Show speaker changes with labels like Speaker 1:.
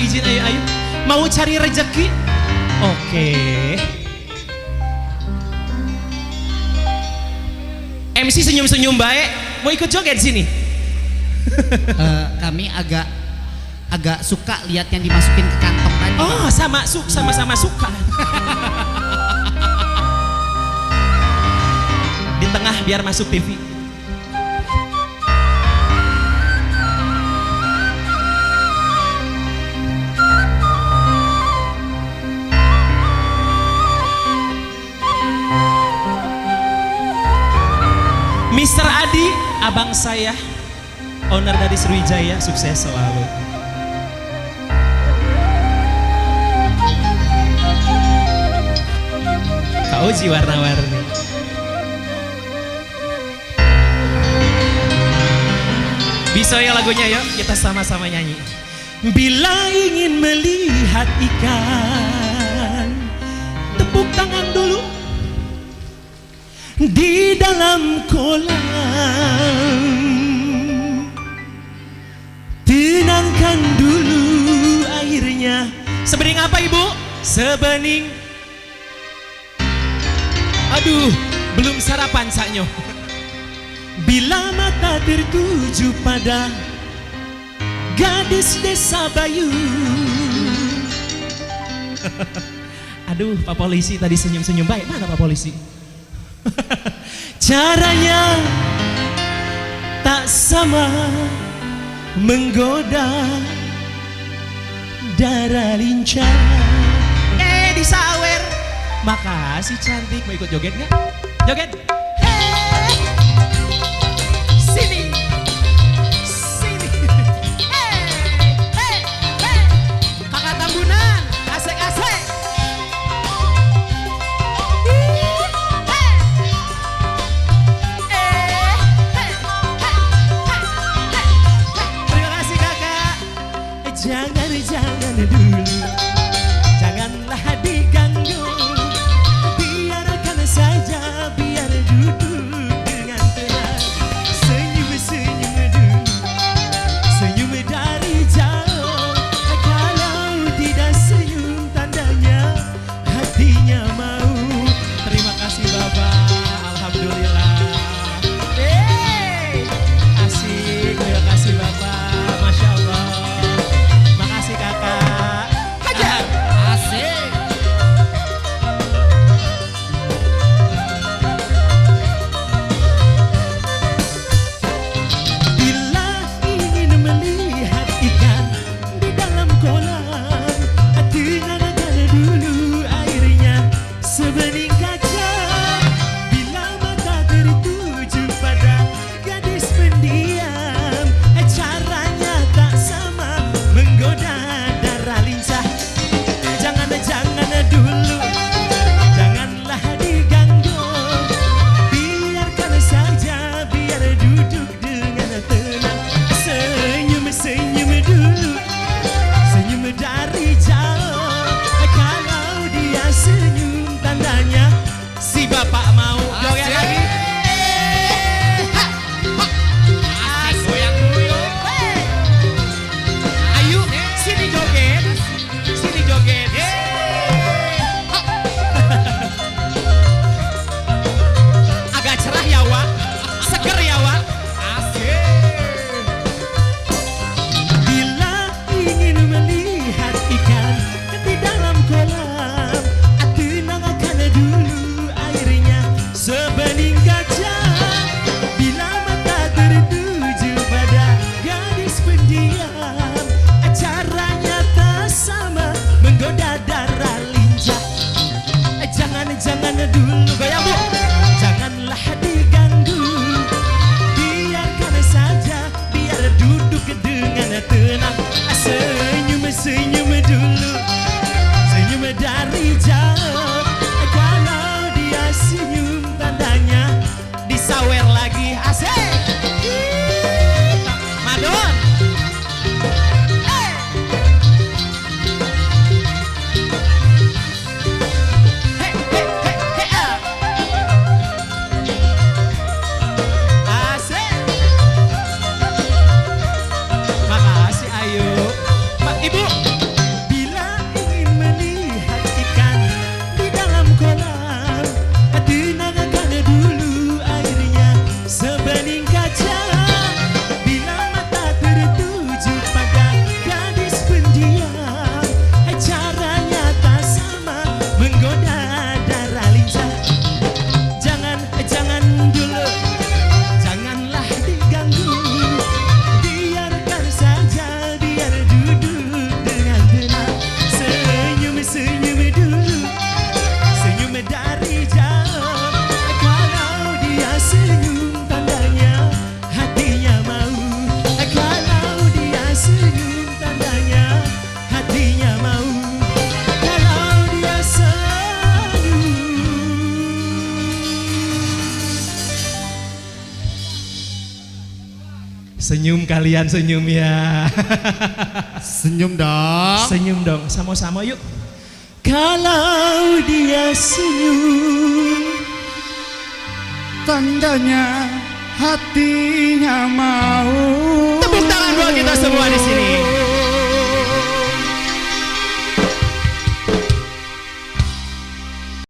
Speaker 1: izin ayo. Mau cari rezeki? Oke. MC senyum-senyum baik. Mau ikut joget sini?
Speaker 2: Kami agak suka lihat yang dimasukin ke kantong tadi.
Speaker 1: Oh, sama-sama suka. Di tengah biar masuk TV. Mr. Adi, abang saya, owner dari Sriwijaya, sukses selalu. Kak Uji warna-warni. Bisa ya lagunya yuk, kita sama-sama nyanyi. Bila ingin melihat ikan, tepuk tangan dulu. Di dalam kolam, tenangkan dulu airnya. Sebening apa ibu? Sebening. Aduh, belum sarapan saknyo. Bila mata tertuju pada gadis desa Bayu. Aduh, Pak Polisi tadi senyum-senyum baik. Mana Pak Polisi? Caranya tak sama, menggoda darah lincah. Disawer. Makasih cantik. Mau ikut joget gak? Joget. Sini. Kakak Tambunan, asik-asik. Jangan dulu, janganlah diganggu, biarkan saja, biar duduk dengan tenang. Senyum-senyum dulu, senyum dari jauh. Kalau tidak senyum tandanya hatinya mau. Terima kasih Bapak, alhamdulillah. Asik, terima kasih Bapak, Masya Allah. Kakak,
Speaker 2: Asik.
Speaker 1: Senyum kalian, senyum ya.
Speaker 2: Senyum dong.
Speaker 1: Senyum dong, sama-sama yuk. Kalau dia senyum,
Speaker 2: tandanya hatinya mau.
Speaker 1: tepuk tangan buat kita semua di sini.